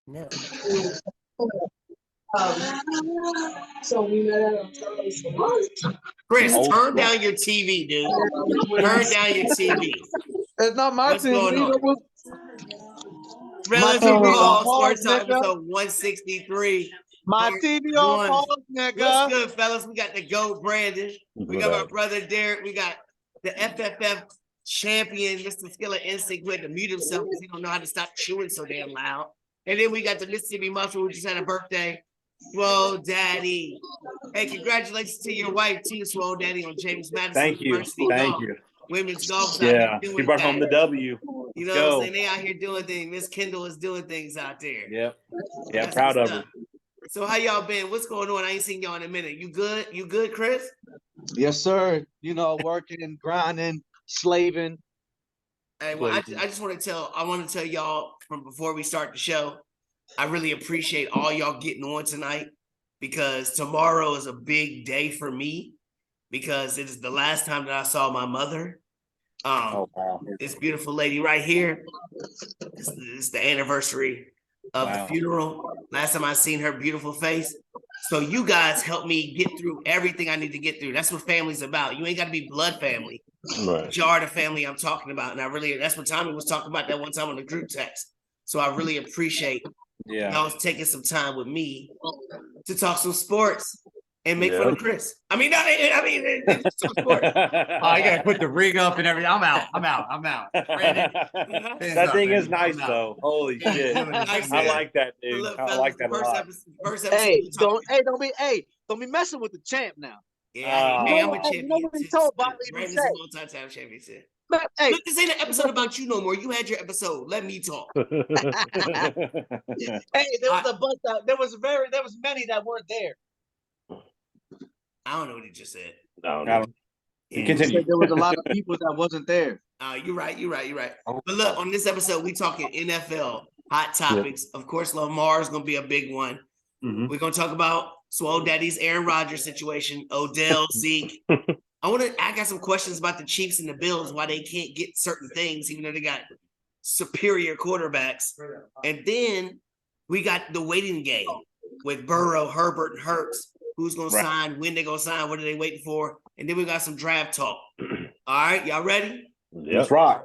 No. So we met Chris, Old turn school. down your TV, dude. Turn down your TV. It's not my What's TV. going on? It was Rellism TV Raw on Sports pause, Talk, nigga. episode 163. my Part TV on one. pause, What's nigga. good, fellas? We got the GOAT Brandon. We got my brother Derek. We got the FFF champion, Mr. Skilla Instinct, who had to mute himself because he don't know how to stop chewing so damn loud. And then we got the Mississippi Muscle, who just had a birthday. Whoa, Daddy. Hey, congratulations to your wife, too, Swole Daddy, on James Madison Thank you. University Thank golf. you. Women's golf's out Yeah, here she doing brought home the things. W. You Let's know go. what I'm saying? They out here doing things. Miss Kendall is doing things out there. Yep. Yeah, That's proud what's of her. up. So how y'all been? What's going on? I ain't seen y'all in a minute. You good? You good, Chris? Yes, sir. You know, working, grinding, slaving. Hey, well, I just want to tell y'all from before we start the show, I really appreciate all y'all getting on tonight because tomorrow is a big day for me because it is the last time that I saw my mother. Oh, wow. This beautiful lady right here. This is the anniversary of the funeral. Last time I seen her beautiful face. So you guys help me get through everything I need to get through. That's what family's about. You ain't got to be blood family. But you are the family I'm talking about. And that's what Tommy was talking about that one time on the group text. So I really appreciate y'all taking some time with me to talk some sports and make fun of Chris. I mean, talk sports. I gotta put the rig up and everything. I'm out. Brandon, that thing is nice though. Holy shit! I like that, dude. Look, I like that a lot. First episode. Don't be messing with the champ now. Yeah, hey, I'm a champion. You know what he told Bobby to Brandon's say? a multi-time champion. Hey, look, this ain't an episode about you no more. You had your episode. Let me talk. hey, there was a bunch out. There was many that weren't there. I don't know what he just said. Continue. There was a lot of people that wasn't there. You're right. But look, on this episode, we talking NFL hot topics. Of course, Lamar is going to be a big one. Mm-hmm. We're going to talk about Swole Daddy's Aaron Rodgers situation, Odell, Zeke. I got some questions about the Chiefs and the Bills, why they can't get certain things, even though they got superior quarterbacks. And then we got the waiting game with Burrow, Herbert, and Hurts. Who's going to sign, when they going to sign, what are they waiting for? And then we got some draft talk. All right, y'all ready? That's right.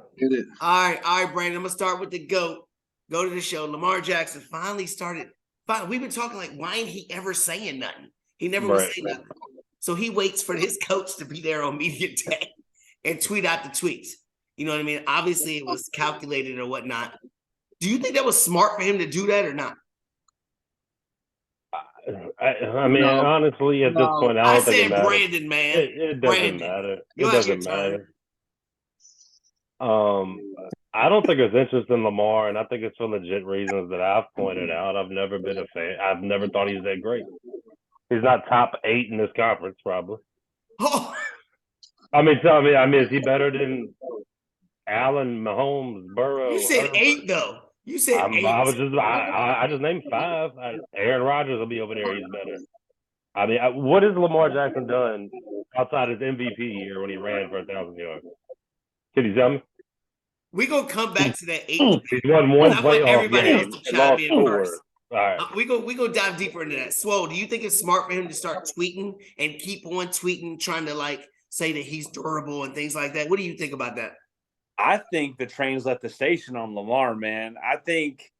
All right, Brandon, I'm going to start with the GOAT. Go to the show. Lamar Jackson finally started. We've been talking like, why ain't he ever saying nothing? He never was saying nothing. So he waits for his coach to be there on media day and tweet out the tweets. You know what I mean? Obviously, it was calculated or whatnot. Do you think that was smart for him to do that or not? I mean, honestly, at this point, I don't think it matters. Brandon, man. It doesn't matter. It doesn't matter. I don't think there's interest in Lamar, and I think it's for legit reasons that I've pointed out. I've never been a fan. I've never thought he's that great. He's not top 8 in this conference, probably. Oh. I mean, tell me, is he better than Allen, Mahomes, Burrow? You said Herbert? 8, though. You said 8. I just named 5. Aaron Rodgers will be over there. He's better. I mean, what has Lamar Jackson done outside his MVP year when he ran for 1,000 yards? Can you tell me? We're going to come back to that 8. He's won one playoff game. Else to chime in first. All right. We go dive deeper into that. Swole, do you think it's smart for him to start tweeting and keep on tweeting, trying to like say that he's durable and things like that? What do you think about that? I think the train's left the station on Lamar, man. I think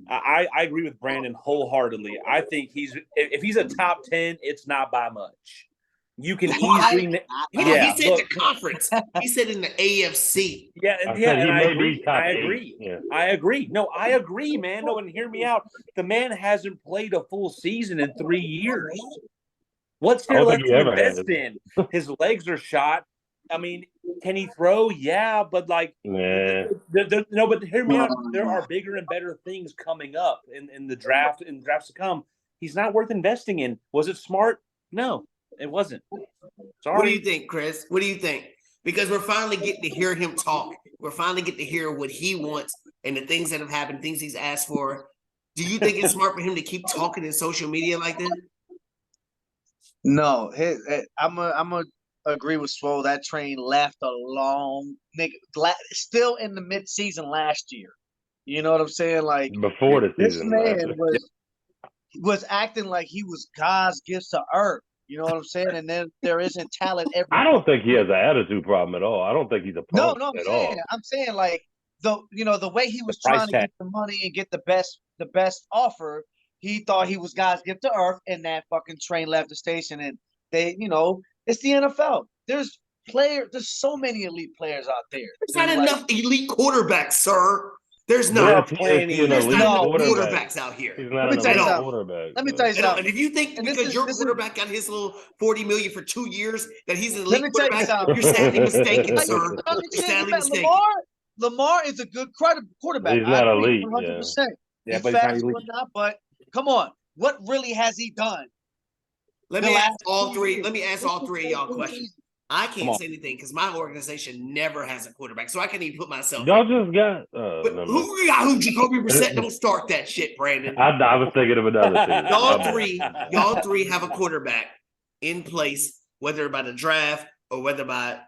I agree with Brandon wholeheartedly. I think if he's a top 10, it's not by much. You can easily. He said the conference. He said in the AFC. I agree. Yeah. I agree. No, I agree, man. No, and hear me out. The man hasn't played a full season in 3 years. What's there left to invest in? His legs are shot. I mean, can he throw? Yeah, but like, no. But hear me out. There are bigger and better things coming up in the draft and drafts to come. He's not worth investing in. Was it smart? No. It wasn't. Sorry. What do you think, Chris? What do you think? Because we're finally getting to hear him talk. We're finally getting to hear what he wants and the things that have happened, things he's asked for. Do you think it's smart for him to keep talking in social media like that? No. I'm a agree with Swole. That train left a long nigga. Still in the mid-season last year. You know what I'm saying? Like before the this season. man was acting like he was God's gift to earth. You know what I'm saying? And then there isn't talent every. I don't think he has an attitude problem at all. I don't think he's a punk No, at all. I'm saying like the way he was price trying to tag. get the money and get the best offer, he thought he was God's gift to earth, and that fucking train left the station. And they, it's the NFL. There's so many elite players out there. There's not enough elite quarterbacks, sir. There's But not. is he an There's elite not enough quarterback? quarterbacks out here. He's not Let an me tell you elite something. quarterback. Let me tell you something. And if you think And because your quarterback got his little $40 million for 2 years that he's an elite Let me tell you quarterback, something. you're sadly mistaken, sir. I'm You're sadly saying, mistaken. Lamar is a good quarterback. He's not I agree, elite, 100%. Yeah, He's but he's not fast elite. or not, but come on. What really has he done? Let The me ask last all 2 three. years. Let me ask all three of y'all a question. I Come can't on. say anything because my organization never has a quarterback, so I can't even put myself. Y'all just got. But who got who? Jacoby Brissett. Don't start that shit, Brandon. I was thinking of another team. Y'all three have a quarterback in place, whether by the draft or whether by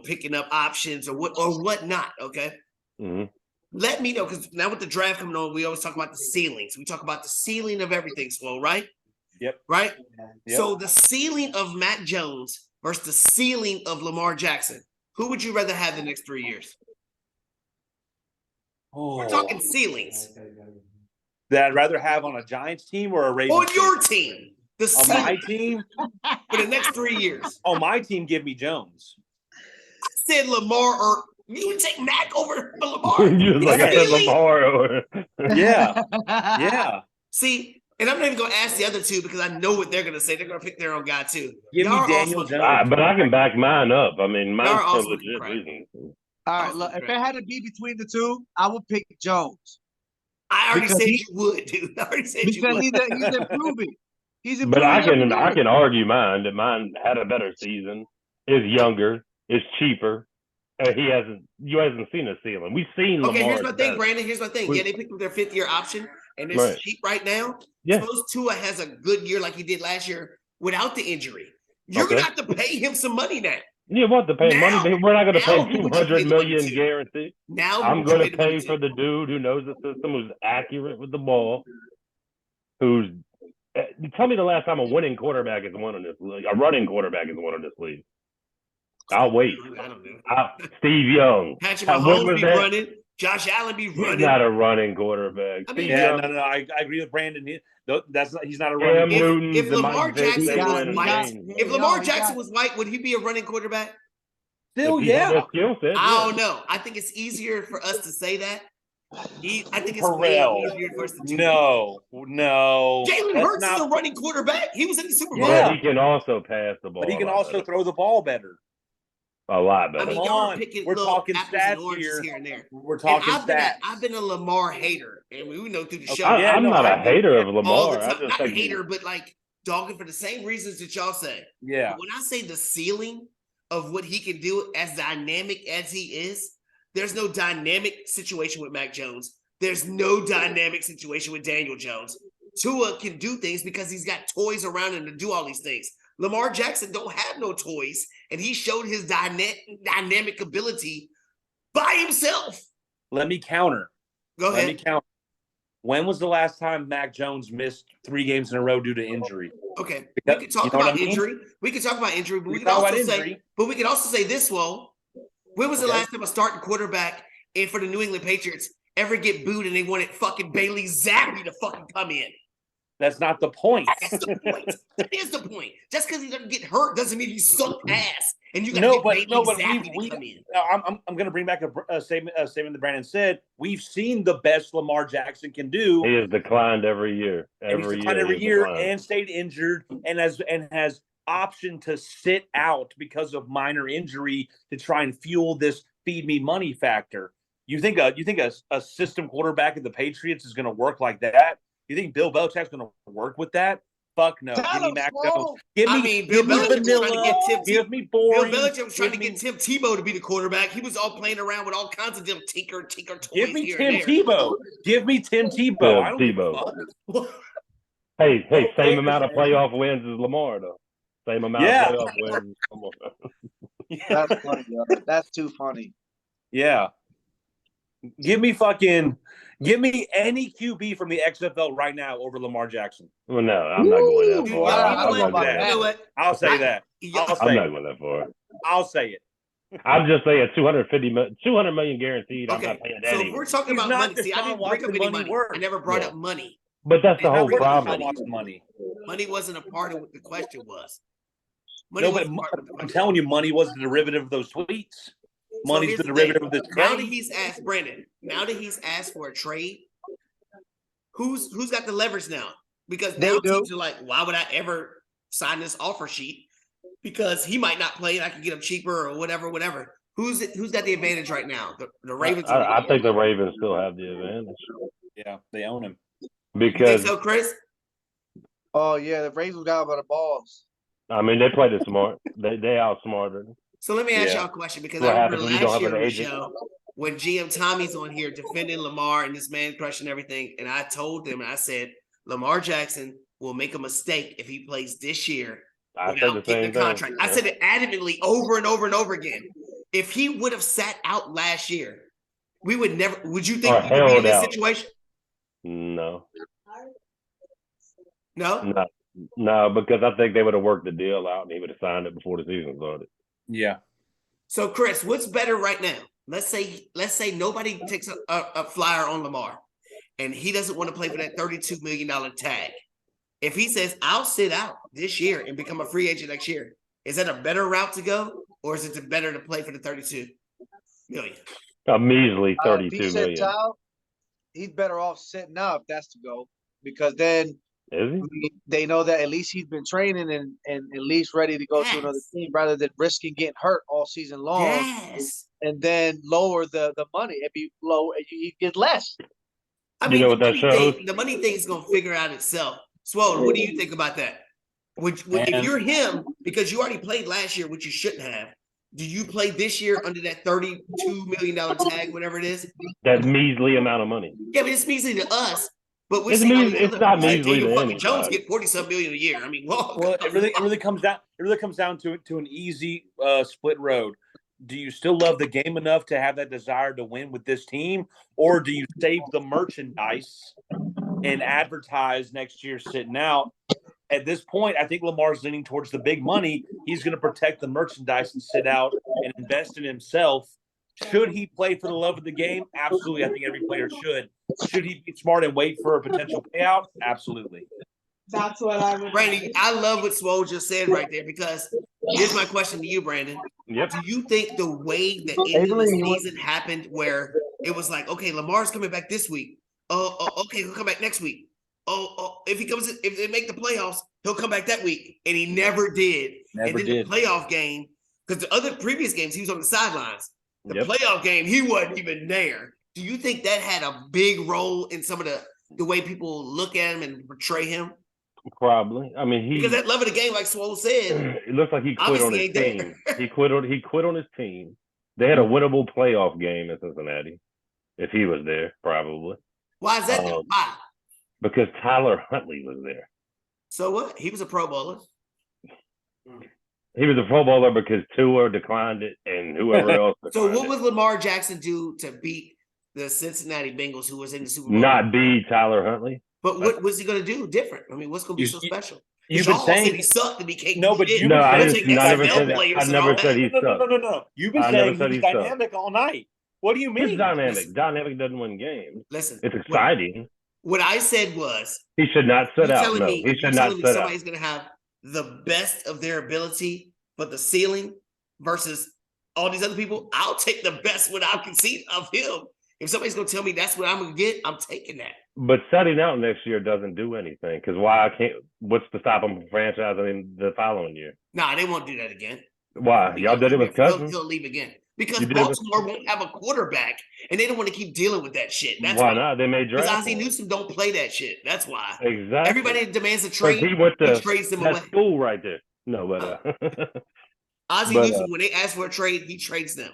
picking up options or whatnot. Okay. Mm-hmm. Let me know, because now with the draft coming on, we always talk about the ceilings. We talk about the ceiling of everything, Slow, right? Yep. Right? Yep. So the ceiling of Mac Jones versus the ceiling of Lamar Jackson, who would you rather have the next 3 years? We're talking ceilings. That I'd rather have on a Giants team or a Ravens On your team. The On my ceiling team? for the next 3 years. On my team, give me Jones. I said Lamar, or you would take Mac over Lamar? You was like, I said Lamar. Or... Yeah. Yeah. See, and I'm not even going to ask the other two because I know what they're going to say. They're going to pick their own guy too. Give me Y'all are Daniel also- Jones. but I can back mine up. I mean, mine's Y'all are for also legit crap. reasons. All right, look, if it had to be between the two, I would pick Jones. I already said you would, dude. I already said you Because would. he's improving. He's improving. But I every can year. argue mine that mine had a better season, is younger, is cheaper. You hasn't seen a ceiling. We've seen Lamar. Okay, here's my thing, better. Brandon. Here's my thing. Yeah, they picked up their 5th-year option, and it's Right. cheap right now. Yeah. Suppose Tua has a good year like he did last year without the injury. You're Okay. gonna have to pay him some money now. You want to pay money, but we're not going to pay now who would you pay $200 the money million to? guarantee. Now I'm who would you going to the money pay for the dude who knows the system, who's accurate with the ball, who's. Tell me the last time a winning quarterback is won in this league. A running quarterback is won in this league. I'll wait. I don't know. Steve Young. Patrick When Mahomes was be that? running. Josh Allen be He's running. not a running quarterback. I mean, Steve Yeah, Young, no. I agree with Brandon. He's not a running. Cam Newton, if the Lamar Mike Vick, Jackson they was win white, games. if Lamar Jackson was white, would he be a running quarterback? Still, If he had yeah. that skill set, I yeah. don't know. I think it's easier for us to say that. I think it's Terrell. way easier for us to do that. No. Jalen That's Hurts is a running quarterback. He was in the Super Bowl. Yeah. But he can also pass the ball. But he can a lot also better. throw the ball better. A lot I better. mean, Come y'all are on. picking We're little talking apples and stats oranges here. here and there. We're And talking stats. I've been a Lamar hater, and we know through the show I'm not a hater of all Lamar. the I time. just Not think hater, but like dogging for the same reasons that y'all say. Yeah. But when I say the ceiling of what he can do, as dynamic as he is, there's no dynamic situation with Mac Jones. There's no dynamic situation with Daniel Jones. Tua can do things because he's got toys around him to do all these things. Lamar Jackson don't have no toys, and he showed his dynamic ability by himself. Let me counter. Go ahead. Let me counter. When was the last time Mac Jones missed 3 games in a row due to injury? Okay, we could talk about injury. We could talk about injury, but we could also say this, Will. When was the last time a starting quarterback and for the New England Patriots ever get booed and they wanted fucking Bailey Zappi to fucking come in? That's not the point. That's the point. That is the point. Just because he doesn't get hurt doesn't mean he sucked ass. And you got No, to but get Bailey Zappi we to come in. I'm going to bring back a statement that Brandon said. We've seen the best Lamar Jackson can do. he has declined every year. Every year and stayed injured and has option to sit out because of minor injury to try and fuel this feed me money factor. You think a system quarterback of the Patriots is going to work like that? You think Bill Belichick's going to work with that? Fuck no. Give me Mac Jones. Give me vanilla. Give me boring. Bill Belichick was trying to get Tim Tebow to be the quarterback. He was all playing around with all kinds of little tinker toys. Give me Tim Tebow. Give me Tim Tebow. I don't Tebow. Hey, same amount of playoff wins as Lamar, though. Same amount of playoff wins as Lamar. That's funny, yo. That's too funny. Yeah. Give me any QB from the XFL right now over Lamar Jackson. Well, no, I'm not going that You far. know what? I'll say that. I'm not going that far. I'll say it. I'm just saying 200 million guaranteed. Okay, I'm not paying that so if either. we're talking He's about not money, see, I Deshaun didn't bring up Watson any money money. worth. I never brought Yeah. up money. But that's the And whole Deshaun problem. Watson money. Money wasn't a part of what the question was. No, but I'm telling you, money was the derivative of those tweets. Money's the derivative of this trade. Now that he's asked Brandon, now that he's asked for a trade, who's got the leverage now? Because now teams are like, why would I ever sign this offer sheet? Because he might not play and I can get him cheaper or whatever. Who's got the advantage right now? The Ravens. I think the Ravens still have the advantage. Yeah, they own him. Because you think so, Chris? Oh yeah, the Ravens got by the balls. I mean, they played it smart. They outsmarted. So let me ask y'all a question because What I remember happens when you last don't have year an on the agent? show when GM Tommy's on here defending Lamar and this man crushing everything, and I told them, and I said Lamar Jackson will make a mistake if he plays this year without getting the contract. I said it adamantly over and over and over again. If he would have sat out last year, we would never. Would you think we would be in this situation? No. No, because I think they would have worked the deal out and he would have signed it before the season started. Yeah. So, Chris, what's better right now? Let's say nobody takes a flyer on Lamar, and he doesn't want to play for that $32 million tag. If he says, "I'll sit out this year and become a free agent next year," is that a better route to go, or is it better to play for the $32 million? A measly $32 million. million. He's better off sitting out if that's to go, because then they know that at least he's been training and at least ready to go to another team rather than risking getting hurt all season long and then lower the money. It'd be low and you get less. I mean, the money thing is going to figure out itself. Swole, what do you think about that? If you're him, because you already played last year, which you shouldn't have, do you play this year under that $32 million tag, whatever it is? That measly amount of money. Yeah, but it's measly to us. But it's not measly to fucking Jones get $47 million a year. I mean, well, it really comes down to an easy split road. Do you still love the game enough to have that desire to win with this team, or do you save the merchandise and advertise next year sitting out? At this point, I think Lamar's leaning towards the big money. He's going to protect the merchandise and sit out and invest in himself. Should he play for the love of the game? Absolutely. I think every player should. Should he be smart and wait for a potential payout? Absolutely. That's what I would. Brandon, I love what Swole just said right there, because here's my question to you, Brandon. Yep. Do you think the way the end of the season happened, where it was like, okay, Lamar's coming back this week. Okay, he'll come back next week. If they make the playoffs, he'll come back that week, and he never did. The playoff game, because the other previous games he was on the sidelines. The playoff game, he wasn't even there. Do you think that had a big role in some of the way people look at him and portray him? Probably. I mean, because that love of the game, like Swole said, it looks like he quit on his team. He quit on his team. They had a winnable playoff game in Cincinnati. If he was there, probably. Why is that? Why? Because Tyler Huntley was there. So what? He was a Pro Bowler. He was a Pro Bowler because Tua declined it and whoever else. So what would Lamar Jackson do to beat the Cincinnati Bengals, who was in the Super Bowl? Not beat Tyler Huntley. But what was he going to do different? I mean, what's going to be so special? You've been saying he sucked and he can't. No, but I never said he sucked. No. You've been saying he's dynamic all night. What do you mean? He's dynamic. Dynamic doesn't win games. Listen, it's exciting. What I said was he should not sit out. No, he should not sit out. Somebody's going to have the best of their ability, but the ceiling versus all these other people. I'll take the best what I can see of him. If somebody's going to tell me that's what I'm going to get, I'm taking that. But setting out next year doesn't do anything, because why I can't? What's to stop him from franchising the following year? Nah, they won't do that again. Why? Y'all did it with Cousins. He'll leave again because Baltimore won't have a quarterback, and they don't want to keep dealing with that shit. That's why not? They made draft. Because Ozzie Newsome don't play that shit. That's why. Exactly. Everybody demands a trade. He went to trades them that away. School right there. No, but Ozzie Newsome, when they ask for a trade, he trades them.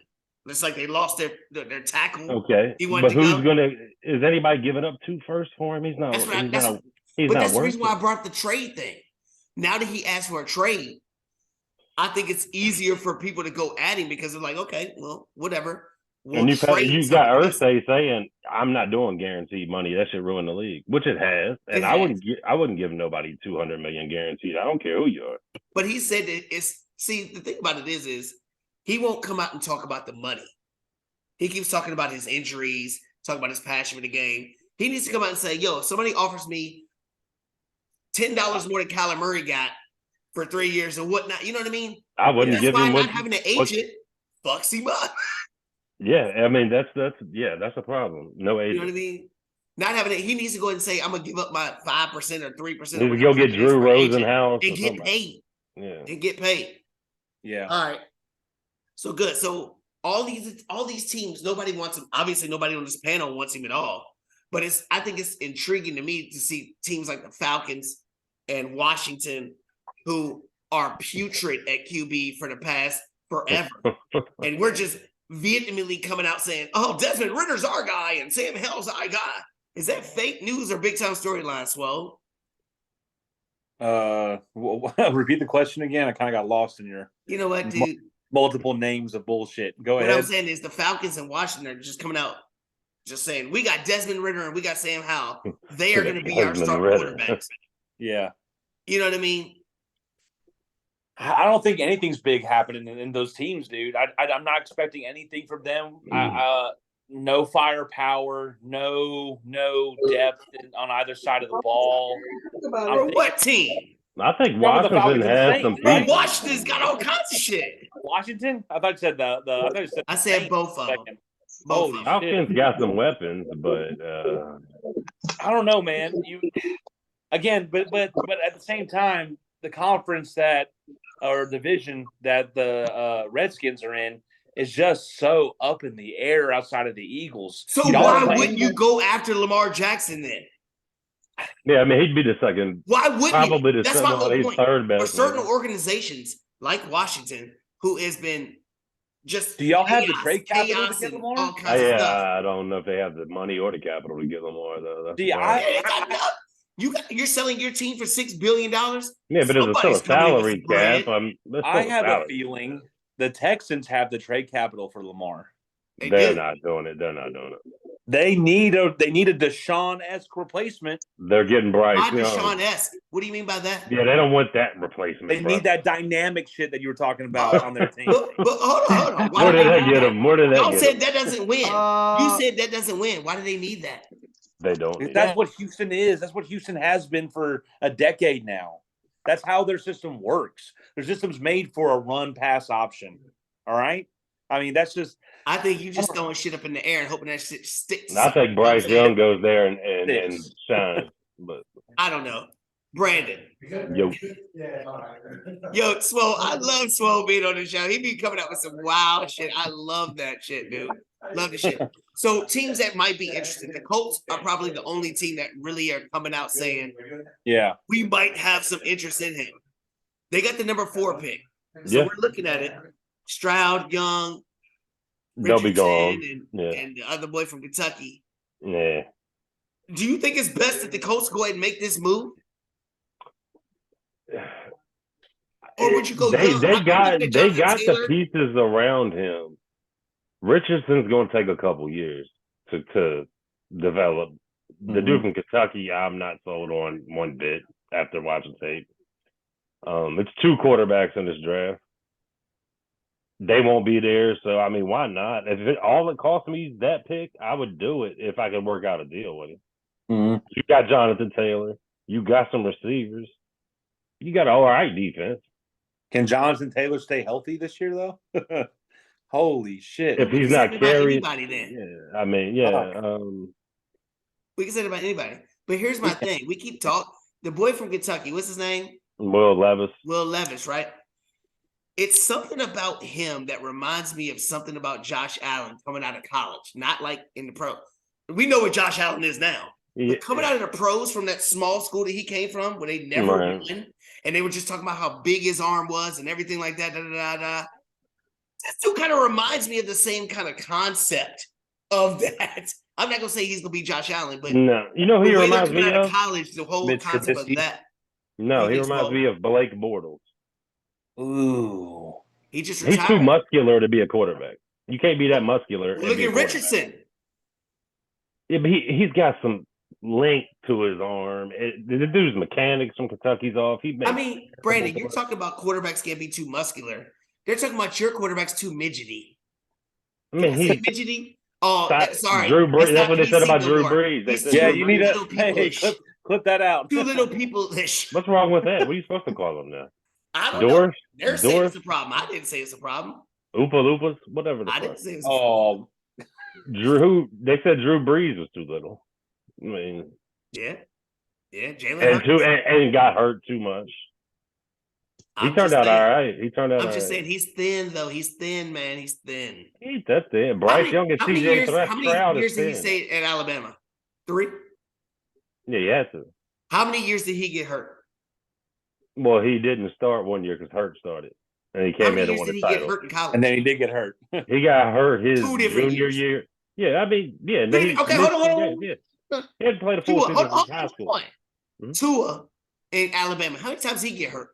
It's like they lost their tackle. Okay, but who's gonna? Is anybody giving up 2 firsts for him? He's not. He's not that's the reason why I brought the trade thing. Now that he asked for a trade, I think it's easier for people to go at him because they're like, okay, well, whatever. We'll And you trade got something. Irsay saying, "I'm not doing guaranteed money. That should ruin the league," which it has. And I wouldn't give nobody $200 million guaranteed. I don't care who you are. But he said that the thing about it is he won't come out and talk about the money. He keeps talking about his injuries, talking about his passion for the game. He needs to come out and say, "Yo, if somebody offers me $10 more than Kyler Murray got for 3 years or whatnot," you know what I mean? I wouldn't give him not having an agent fucks him up. Yeah, I mean that's a problem. No agent. You know what I mean? Not having it, he needs to go ahead and say, "I'm gonna give up my 5% or 3%." Need to go get Drew Rosenhaus and get paid. Yeah, and get paid. Yeah. All right. So good. So all these teams, nobody wants him. Obviously, nobody on this panel wants him at all. But I think it's intriguing to me to see teams like the Falcons and Washington, who are putrid at QB for the past forever, and we're just vehemently coming out saying, "Oh, Desmond Ritter's our guy and Sam Hell's our guy." Is that fake news or big time storyline, Swole? Repeat the question again. I kind of got lost in your. You know what, dude? Multiple names of bullshit. Go ahead. What I'm saying is the Falcons and Washington are just coming out, just saying, "We got Desmond Ridder and we got Sam Howell. They are going to be our star quarterbacks." Yeah. You know what I mean? I don't think anything's big happening in those teams, dude. I'm not expecting anything from them. No firepower, no depth on either side of the ball. For what team? I think Washington has some people. Washington's got all kinds of shit. Washington? I thought you said I said both of them. Falcons got some weapons, but I don't know, man. But at the same time, the conference or division that the Redskins are in is just so up in the air outside of the Eagles. So why wouldn't you go after Lamar Jackson then? Yeah, I mean he'd be the second. Why wouldn't probably you? That's my whole point. Third best. For certain organizations like Washington, who has been just do y'all have the trade capital to get Lamar? All kinds of stuff. I don't know if they have the money or the capital to get Lamar though. You're selling your team for $6 billion. Yeah, but it's still a salary cap. I have a feeling the Texans have the trade capital for Lamar. They're not doing it. They need a Deshaun-esque replacement. They're getting Bryce. Not Deshaun-esque. What do you mean by that? Yeah, they don't want that replacement. They need that dynamic shit that you were talking about on their team. But hold on. Where did that get them? Y'all said that doesn't win. You said that doesn't win. Why do they need that? They don't. That's what Houston is. That's what Houston has been for a decade now. That's how their system works. Their system's made for a run-pass option. All right? I mean, that's just... I think you just throwing shit up in the air and hoping that shit sticks. I think Bryce Young goes there and shines. But I don't know. Brandon. Yo, Swole. I love Swole being on the show. He be coming out with some wild shit. I love that shit, dude. Love the shit. So teams that might be interested. The Colts are probably the only team that really are coming out saying, "Yeah, we might have some interest in him." They got the number 4 pick. So we're looking at it. Stroud, Young, they'll be gone. And the other boy from Kentucky. Yeah. Do you think it's best that the Colts go ahead and make this move? Or would you go? They got the pieces around him. Richardson's going to take a couple years to develop. The dude from Kentucky, I'm not sold on one bit after watching tape. It's 2 quarterbacks in this draft. They won't be there, so I mean, why not? If all it cost me is that pick, I would do it if I could work out a deal with him. Mm-hmm. You got Jonathan Taylor. You got some receivers. You got an all right defense. Can Jonathan Taylor stay healthy this year, though? Holy shit! If he's not carrying anybody, then yeah, I mean, yeah. We can say it about anybody. But here's my thing: we keep talking. The boy from Kentucky, what's his name? Will Levis, right? It's something about him that reminds me of something about Josh Allen coming out of college, not like in the pro. We know what Josh Allen is now. Yeah. But coming out of the pros from that small school that he came from, where they never won, and they were just talking about how big his arm was and everything like that. That still kind of reminds me of the same kind of concept of that. I'm not gonna say he's gonna be Josh Allen, but no, you know who he reminds me of? College, the whole concept of that. No, he reminds me of Blake Bortles. Ooh, he just retired. He's too muscular to be a quarterback. You can't be that muscular. and Look be a at quarterback. Richardson. Yeah, but he's got some length to his arm. The dude's mechanics from Kentucky's off. I mean, Brandon, you're talking about quarterbacks can't be too muscular. They're talking about your quarterback's too midgety. I mean, he's midgety. Oh, sorry. Drew Brees. That's what they said about Drew Brees. They said, yeah, you need to clip that out. Two little people-ish. What's wrong with that? What are you supposed to call them now? I don't know. They're saying it's a problem. I didn't say it's a problem. Oompa Loompas, whatever the fuck. Didn't say it's a problem. They said Drew Brees was too little. I mean, yeah, Jalen and got hurt too much. He turned out all right. I'm just saying he's thin though. He's thin, man. He's thin. That's thin. Bryce Young and CJ Stroud. How many years did he stay at Alabama? 3? Yeah, he had to. How many years did he get hurt? Well, he didn't start one year because Hurt started, and he came in and won the title. Get hurt in college? And then he did get hurt. He got hurt his junior year. Yeah, I mean, yeah. Okay, hold on. Yeah. He had to play the full season in high school. Tua in Alabama. How many times did he get hurt?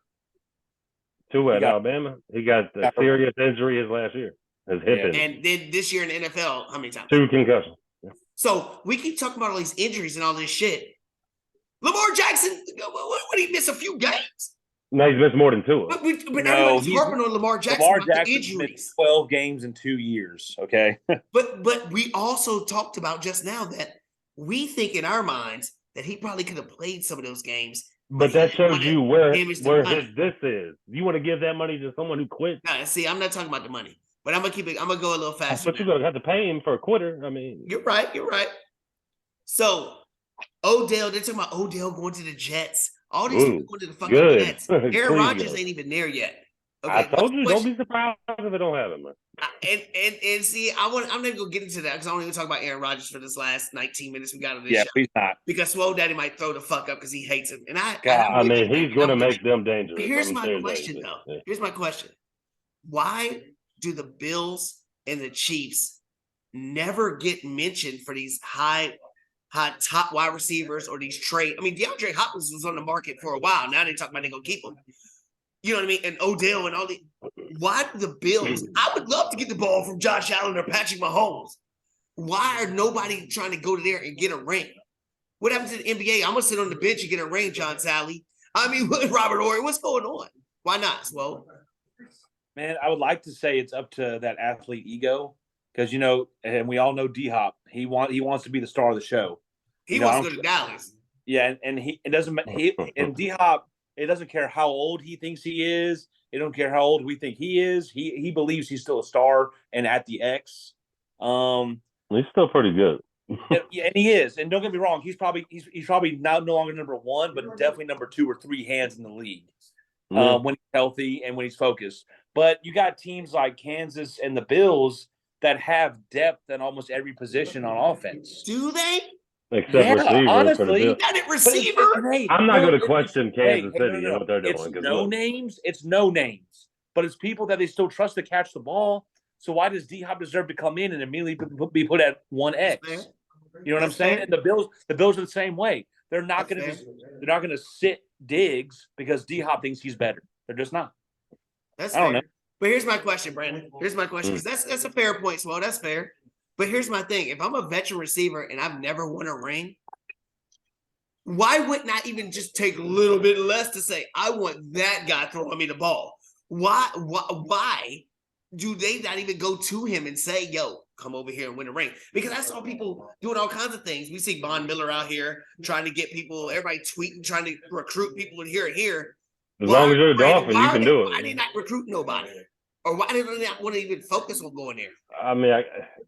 Tua at Alabama. He got a serious injury his last year. His hip injury. And then this year in the NFL, how many times? 2 concussions. Yeah. So we keep talking about all these injuries and all this shit. Lamar Jackson, what did he miss a few games? No, he's missed more than 2. But everybody's harping on Lamar Jackson. Lamar Jackson injuries. 12 games in 2 years. Okay. but we also talked about just now that we think in our minds that he probably could have played some of those games. But that shows you where this is. You want to give that money to someone who quit? Nah, see, I'm not talking about the money, but I'm gonna keep it. I'm gonna go a little faster. But you're gonna have to pay him for a quitter. I mean, you're right. So Odell, they're talking about Odell going to the Jets. All these people going to the fucking Jets. Aaron Rodgers ain't even there yet. Okay, I told you, don't be surprised if they don't have him. Man. And see, I'm not gonna get into that because I don't even talk about Aaron Rodgers for this last 19 minutes we got of this show. Please not. Because Swole Daddy might throw the fuck up because he hates him. And I mean, he's gonna make them dangerous. Here's my question though. Yeah. Here's my question. Why do the Bills and the Chiefs never get mentioned for these high top wide receivers or these trade? I mean, DeAndre Hopkins was on the market for a while. Now they talk about they're gonna keep him. You know what I mean? And Odell and all the. Why do the Bills? I would love to get the ball from Josh Allen or Patrick Mahomes. Why are nobody trying to go to there and get a ring? What happens to the NBA? I'm gonna sit on the bench and get a ring, John Sally. I mean, Robert Horry, what's going on? Why not, Swole? Man, I would like to say it's up to that athlete ego because and we all know D-Hop. He wants to be the star of the show. He wants to go to Dallas. Yeah, and D-Hop. It doesn't care how old he thinks he is. It don't care how old we think he is. He believes he's still a star and at the X. He's still pretty good. Yeah, and he is. And don't get me wrong, he's probably now no longer number 1, but definitely number 2 or 3 hands in the league when he's healthy and when he's focused. But you got teams like Kansas and the Bills that have depth at almost every position on offense. Do they? Except receivers. Honestly, receiver. I'm not going to question Kansas City and what they're doing. It's no names, but it's people that they still trust to catch the ball. So why does D-Hop deserve to come in and immediately be put at 1X? You know what I'm saying? And the Bills are the same way. They're not going to sit Diggs because D-Hop thinks he's better. They're just not. I don't know. But here's my question, Brandon. Here's my question because that's a fair point, Swell. That's fair. But here's my thing. If I'm a veteran receiver and I've never won a ring, why wouldn't I even just take a little bit less to say, I want that guy throwing me the ball? Why do they not even go to him and say, yo, come over here and win a ring? Because I saw people doing all kinds of things. We see Von Miller out here trying to get people, everybody tweeting, trying to recruit people in here and here. As long as you're a Dolphin, you can do it. Why did they not recruit nobody? Or why did they not want to even focus on going there? I mean,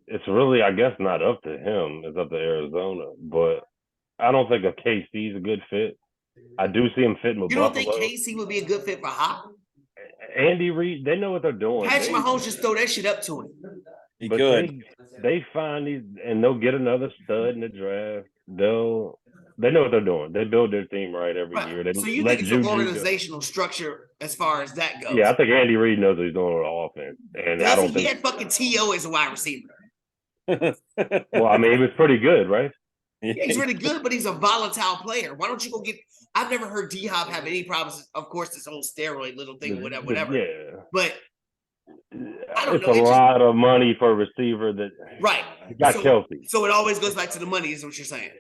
it's really, I guess, not up to him. It's up to Arizona. But I don't think a KC is a good fit. I do see him fitting with Buffalo. You don't think KC would be a good fit for Hop? Andy Reid, they know what they're doing. Patrick Mahomes just throw that shit up to him. He could. They find these, and they'll get another stud in the draft. They know what they're doing. They build their team right every year. So you think it's an organizational structure as far as that goes? Yeah, I think Andy Reid knows what he's doing with the offense. And I don't think he had fucking T.O. as a wide receiver. Well, I mean, he was pretty good, right? Yeah, he's really good, but he's a volatile player. Why don't you go get – I've never heard D-Hop have any problems. Of course, this whole steroid little thing, whatever. Yeah. But It's a lot of money for a receiver that got Kelsey. So it always goes back to the money, is what you're saying.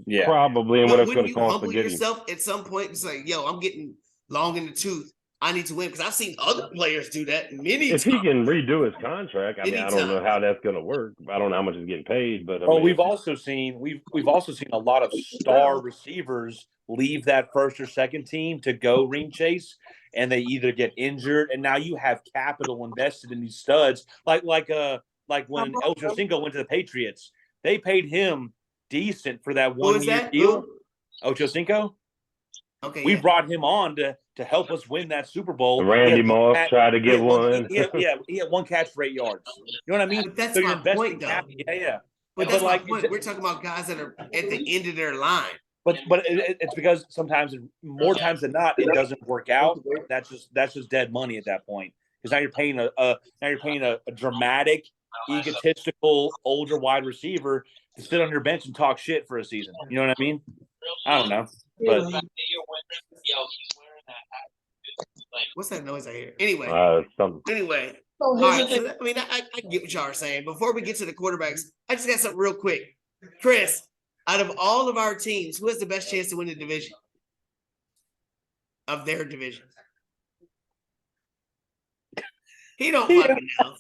Yeah, probably, and but what it's going to cost humble to get yourself at some point? It's like, yo, I'm getting long in the tooth. I need to win, because I've seen other players do that many times. If he can redo his contract, I don't know how that's going to work. I don't know how much he's getting paid, but we've also seen a lot of star receivers leave that first or second team to go ring chase, and they either get injured, and now you have capital invested in these studs, like when Eljo Cinco went to the Patriots, they paid him decent for that 1 year deal. Ocho Cinco. Okay, we brought him on to help us win that Super Bowl. Randy Moss tried to get one. He had one catch for 8 yards. You know what I mean? But that's my point, though. Yeah. But that's my point. We're talking about guys that are at the end of their line. But it's because sometimes, more times than not, it doesn't work out. That's just dead money at that point. Because now you're paying a dramatic, egotistical, older wide receiver to sit on your bench and talk shit for a season. You know what I mean? I don't know. But what's that noise I hear? Anyway, Anyway, all right. So I get what y'all are saying. Before we get to the quarterbacks, I just got something real quick. Chris, out of all of our teams, who has the best chance to win the division? Of their division? He don't fucking know.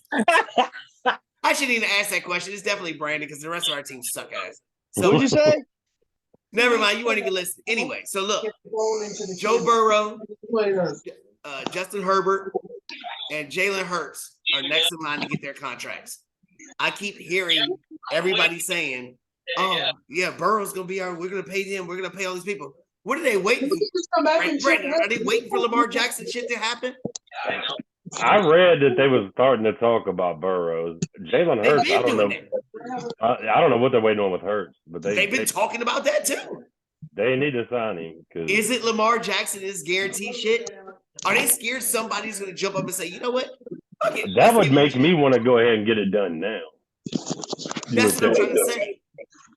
I shouldn't even ask that question. It's definitely Brandon, because the rest of our team suck ass. So what'd you say? Never mind, you weren't even listening. Anyway, so look, Joe Burrow, Justin Herbert, and Jalen Hurts are next in line to get their contracts. I keep hearing everybody saying, "Oh, yeah, Burrow's gonna be we're gonna pay him. We're gonna pay all these people." What are they waiting for? Brandon, are they waiting for Lamar Jackson shit to happen? I read that they was starting to talk about Burrows. Jalen Hurts, I don't know. I don't know what they're waiting on with Hurts, but they've been talking about that too. They need to sign him. Is it Lamar Jackson is guaranteed shit? Are they scared somebody's going to jump up and say, you know what? That would make me want to go ahead and get it done now. That's what I'm trying to say.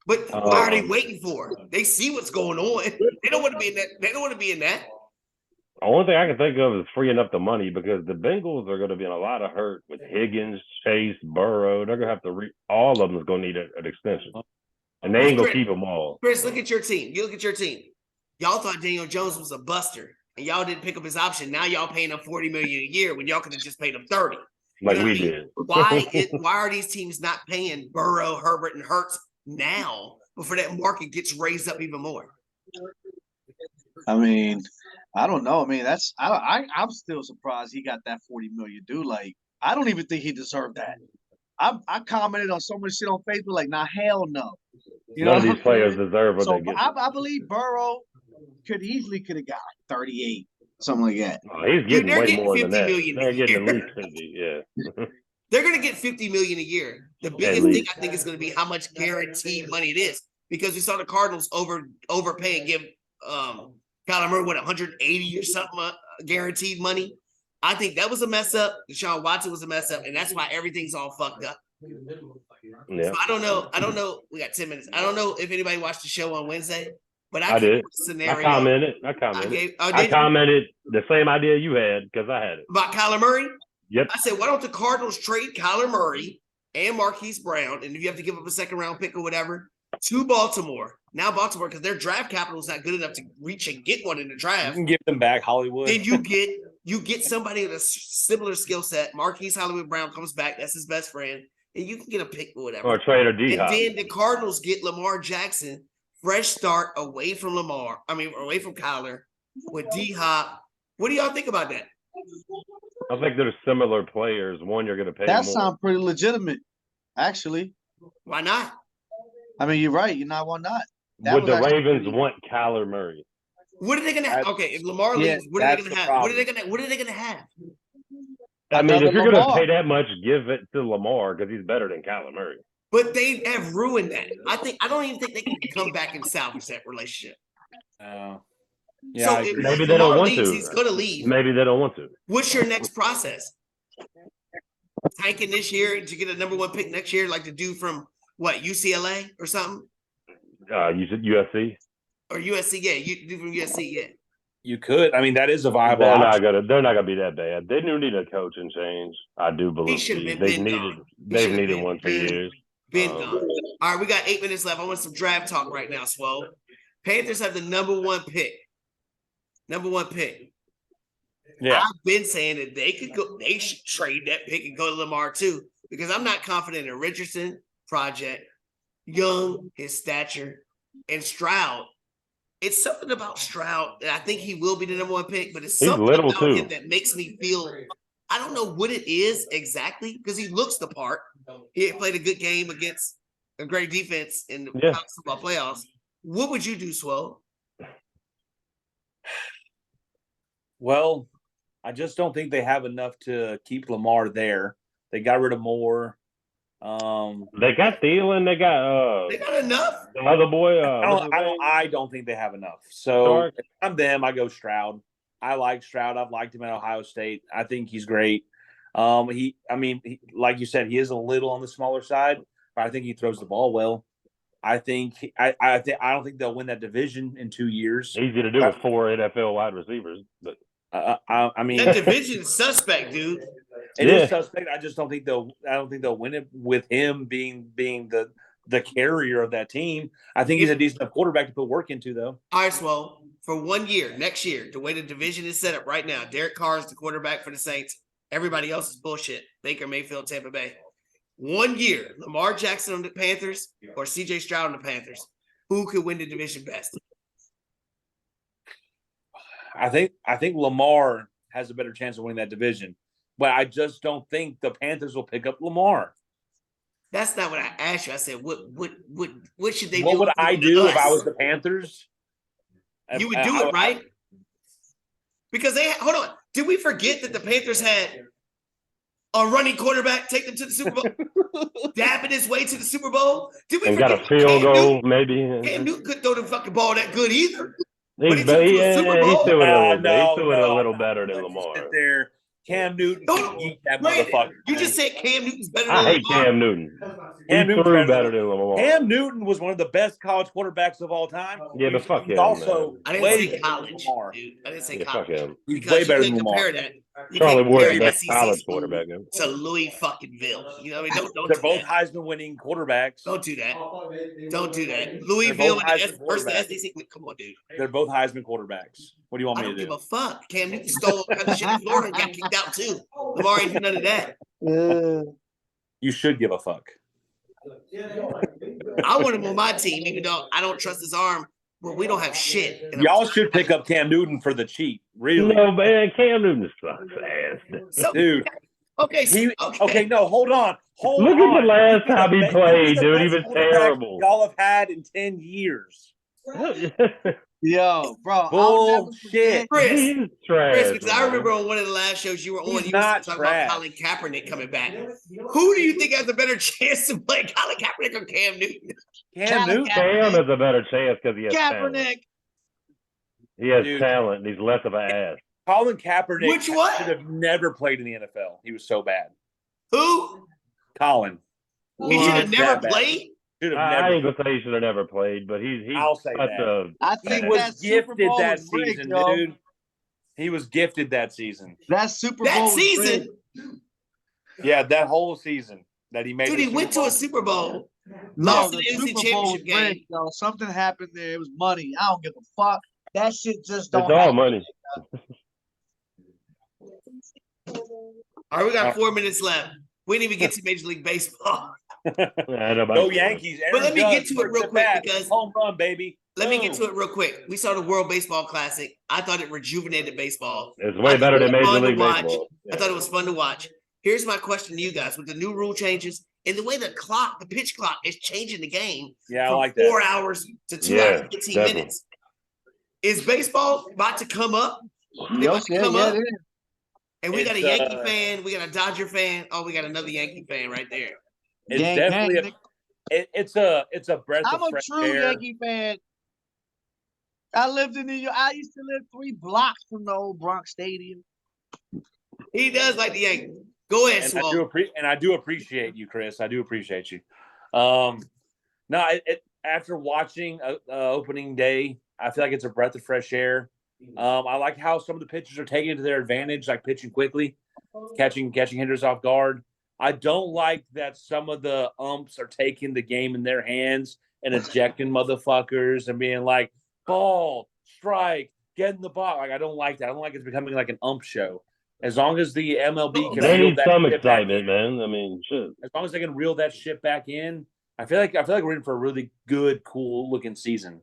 But why are they waiting for? They see what's going on. They don't want to be in that. They don't want to be in that. The only thing I can think of is freeing up the money, because the Bengals are going to be in a lot of hurt with Higgins, Chase, Burrow. They're going to have to all of them is going to need an extension. And they ain't going to keep them all. Chris, look at your team. You look at your team. Y'all thought Daniel Jones was a buster, and y'all didn't pick up his option. Now y'all paying him $40 million a year when y'all could have just paid him $30. Like we did. Why are these teams not paying Burrow, Herbert, and Hurts now before that market gets raised up even more? I mean, I don't know. I mean, I'm still surprised he got that $40 million, dude. Like, I don't even think he deserved that. I commented on so much shit on Facebook, like, nah, hell no. None of these players deserve what they get. I believe Burrow could have got 38, something like that. Oh, he's getting way more than that. They're getting at least 50, yeah. They're going to get $50 million a year. The biggest thing I think is going to be how much guaranteed money it is, because we saw the Cardinals overpay and give Kyler Murray, 180 or something guaranteed money. I think that was a mess up. Deshaun Watson was a mess up, and that's why everything's all fucked up. Yeah. So I don't know. We got 10 minutes. I don't know if anybody watched the show on Wednesday, but I did. Scenario. I commented. I commented the same idea you had, because I had it. About Kyler Murray? Yep. I said, why don't the Cardinals trade Kyler Murray and Marquise Brown, and if you have to give up a second-round pick or whatever, to Baltimore. Now Baltimore, because their draft capital is not good enough to reach and get one in the draft. You can give them back Hollywood. Then you get somebody with a similar skill set. Marquise Hollywood Brown comes back. That's his best friend. And you can get a pick or whatever. Or trade a D-Hop. And then the Cardinals get Lamar Jackson, fresh start away from away from Kyler with D-Hop. What do y'all think about that? I think they're similar players. One, you're going to pay that more. Sounds pretty legitimate, actually. Why not? I mean, you're right. Why not? Would the Ravens want Kyler Murray? What are they going to have? Okay, if Lamar leaves, what are they going to have? What are they going to have? I mean, if you're going to pay that much, give it to Lamar, because he's better than Kyler Murray. But they have ruined that. I don't even think they can come back and salvage that relationship. Yeah, so if maybe they don't want to. He's going to leave. Maybe they don't want to. What's your next process? Tanking this year to get a number one pick next year, like the dude from UCLA or something? You said USC? Or USC, yeah. You do from USC, yeah. You could. I mean, that is a viable They're option. they're not gonna be that bad. They do need a coaching change. I do He believe should have they've needed one for years. Been gone. All right, we got 8 minutes left. I want some draft talk right now, Swole. Panthers have the number one pick. Yeah. I've been saying that they should trade that pick and go to Lamar too, because I'm not confident in Richardson, Project, Young, his stature, and Stroud. It's something about Stroud that I think he will be the number one pick, but it's something about him that makes me feel, I don't know what it is exactly, because he looks the part. He played a good game against a great defense in the college football playoffs. What would you do, Swole? Well, I just don't think they have enough to keep Lamar there. They got rid of Moore. They got Thielen. They got enough. The other boy. I don't think they have enough. So if I'm them, I go Stroud. I like Stroud. I've liked him at Ohio State. I think he's great. Like you said, he is a little on the smaller side, but I think he throws the ball well. I don't think they'll win that division in 2 years. Easy to do with 4 NFL wide receivers, but I mean that division is suspect, dude. It is suspect. I just don't think they'll win it with him being the carrier of that team. I think he's a decent quarterback to put work into, though. All right, Swole. For 1 year, next year, the way the division is set up right now, Derek Carr is the quarterback for the Saints. Everybody else is bullshit. Baker Mayfield, Tampa Bay. 1 year, Lamar Jackson on the Panthers or CJ Stroud on the Panthers. Who could win the division best? I think Lamar has a better chance of winning that division, but I just don't think the Panthers will pick up Lamar. That's not what I asked you. I said, what should they do? What would I do if I was the Panthers? You would do it, right? Because hold on. Did we forget that the Panthers had a running quarterback take them to the Super Bowl? Dabbing his way to the Super Bowl? Did we forget got a field goal, maybe? Cam Newton couldn't throw the fucking ball that good either. He's still a little better than Lamar. There. Cam Newton can eat that motherfucker. You just said Cam Newton's better than Lamar. I hate Lamar. Cam Newton. He threw better than Lamar. Cam Newton was one of the best college quarterbacks of all time. Yeah, but fuck him. Also, I didn't say college, dude. I didn't say college. Fuck him. He's way better than Lamar. Charlie Ward, best college quarterback. To Louis fucking Ville. You know what I mean? Don't They're both Heisman winning quarterbacks. Don't do that. Don't do that. Louisville versus the SEC. Come on, dude. They're both Heisman quarterbacks. What do you want me to do? I don't give a fuck. Cam Newton stole the shit in Florida and got kicked out too. Lamar ain't do none of that. You should give a fuck. I want him on my team, even though I don't trust his arm. Well, we don't have shit. Y'all should pick up Cam Newton for the cheap. Really? No, man, Cam Newton sucks ass. Dude. Okay. No, hold on. Look at the last time he played, dude. He was terrible. Y'all have had in 10 years. Yo, bro. Bullshit. Chris, trash, because I remember on one of the last shows you were on, you were talking trash. about Colin Kaepernick coming back. Who do you think has a better chance to play, Colin Kaepernick or Cam Newton? Cam Newton. Cam has a better chance because he has Kaepernick. talent. He has talent, and he's less of an ass. Colin Kaepernick should have never played in the NFL. He was so bad. Who? Colin. He should have never played? I ain't gonna say he should have never played, but he's I'll say that. I think he was gifted that season, dude. He was gifted that season. That Super Bowl season. Yeah, that whole season that he made. Dude, he went to a Super Bowl. No, the Super Bowl was rigged, though. Something happened there. It was money. I don't give a fuck. That shit just don't. It's all money. All right, we got 4 minutes left. We didn't even get to Major League Baseball. Go Yankees. But let me get to it real quick because home run, baby. Let me get to it real quick. We saw the World Baseball Classic. I thought it rejuvenated baseball. It's way better than Major League Baseball. I thought it was fun to watch. Here's my question to you guys: with the new rule changes and the way the pitch clock is changing the game, I from like that. 4 hours to 2 hours and 15 minutes. Is baseball about to come up? And we got a Yankee fan, we got a Dodger fan. Oh, we got another Yankee fan right there. It's definitely it's a breath of fresh air. I'm a true Yankee fan. I lived in New York. I used to live 3 blocks from the old Bronx Stadium. He does like the Yankees. Go ahead, Swole. I do appreciate you, Chris. I do appreciate you. After watching opening day, I feel like it's a breath of fresh air. I like how some of the pitchers are taking it to their advantage, like pitching quickly, catching hitters off guard. I don't like that some of the umps are taking the game in their hands and ejecting motherfuckers and being like, ball, strike, get in the box. Like, I don't like that. I don't like it's becoming like an ump show. As long as the MLB can They reel need that some shit back excitement, in, man. I mean, shit. as long as they can reel that shit back in, I feel like we're in for a really good, cool looking season.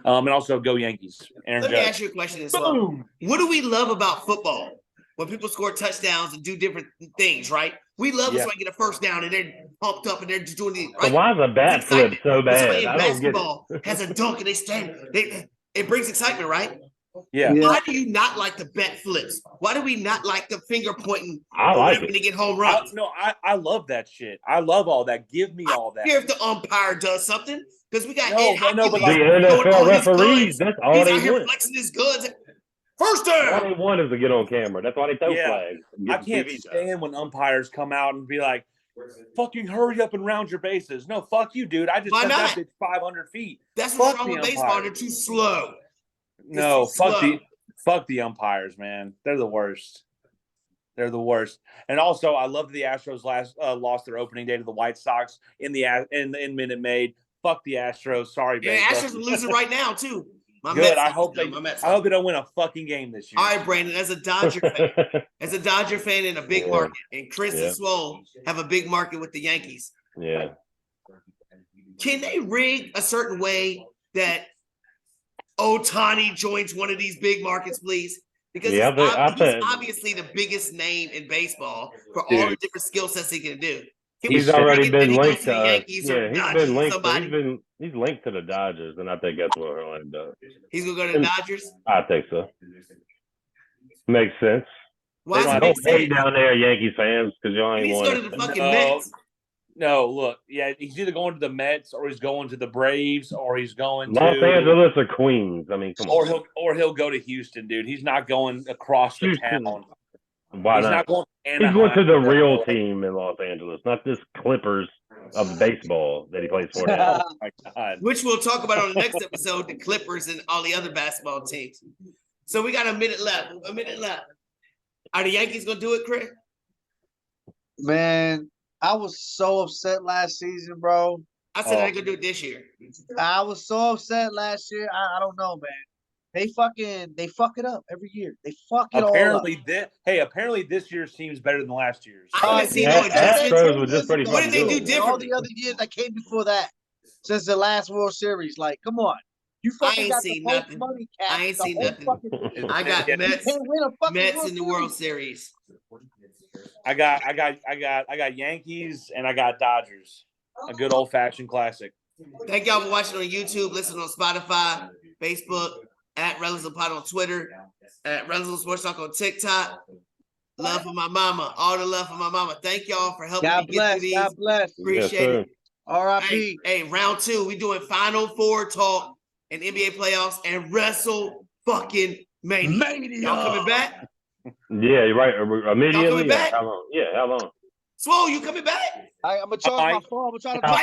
And also go Yankees. Aaron Let Judge. me ask you a question as well. Boom. What do we love about football? When people score touchdowns and do different things, right? We love when somebody get a first down and they're pumped up and they're just doing the right. So why is a bat flip so When somebody bad? in I don't get basketball has a dunk and they stand. It brings excitement, right? Yeah. Why do you not like the bat flips? Why do we not like the finger pointing? I like when it. they get home runs. I love that shit. I love all that. Give me all that. Here, if the umpire does something, because we got No, Ed but Hopkins The like- showing NFL all his referees, guns. that's all He's they out here want. flexing his guns. First All down. they want is to get on camera. That's why they throw Yeah. flags. I can't stand when umpires come out and be like, fucking hurry up and round your bases. No, fuck you, dude. I just Why sent not? that bitch 500 feet. That's what's Fuck wrong the with baseball. umpire. They're too slow. No, too slow. fuck the umpires, man. They're the worst. They're the worst. And also, I love that the Astros lost their opening day to the White Sox in Minute Maid. Fuck the Astros. Sorry, Yeah, Bengals. Astros are losing right now too. My Good. Mets I are hope losing. they. My Mets I are hope they don't win a fucking game this year. All right, Brandon, as a Dodger fan, in a big Yeah. market, and Chris Yeah. and Swole have a big market with the Yankees. Yeah. Can they rig a certain way that Ohtani joins one of these big markets, please? Because Yeah, he's obviously the biggest name in baseball for all the Dude. different skill sets he can do. Can He's we already rig it that been he goes linked to the to us. Yankees or Yeah, he's Dodgers been or linked. somebody? He's linked to the Dodgers, and I think that's what Orlando does. He's gonna go to the Dodgers. I think so. Makes sense. Why does it Don't make hate sense? down there, Yankees fans, because y'all He ain't needs to go won. to the fucking No. Mets. No, look, yeah, he's either going to the Mets or he's going to the Braves or he's going Los to Angeles or Queens. I mean, come on. or he'll go to Houston, dude. He's not going across the Houston. town. Why He's not? not going. He's Anaheim going to the or real LA. team in Los Angeles, not this Clippers of baseball that he plays for now. Oh my god. Which we'll talk about on the next episode, the Clippers and all the other basketball teams. So we got a minute left. Are the Yankees gonna do it, Chris? Man, I was so upset last season, bro. I said they're gonna do it this year. I was so upset last year. I don't know, man. They fuck it up every year. They fuck it Apparently, all up. apparently this year's team's better than last year's. I haven't seen no Yeah, adjustments. Astros were just pretty What did they fucking do good. All differently? the other years that came before that, since the last World Series, like, come on. You I fucking ain't got seen the most nothing. money cap. I ain't the seen whole nothing. fucking- I got Yeah. You Mets can't win a fucking in the World Series. I got Yankees and I got Dodgers. A good old fashioned classic. Thank y'all for watching on YouTube, listening on Spotify, Facebook, at Rellism Pod on Twitter, at Rellism Sports Talk on TikTok. Love for my mama. All the love for my mama. Thank y'all for helping God me get through bless. these. God bless. Appreciate it. R.I.P. Hey, round 2. We doing Final Four talk and NBA playoffs and Wrestle fucking Mania. Y'all coming back? Yeah, you're right. Immediately. back? How long? Yeah, how long? Swole, you coming back? I'm going to charge my phone. I'm going to try to Mike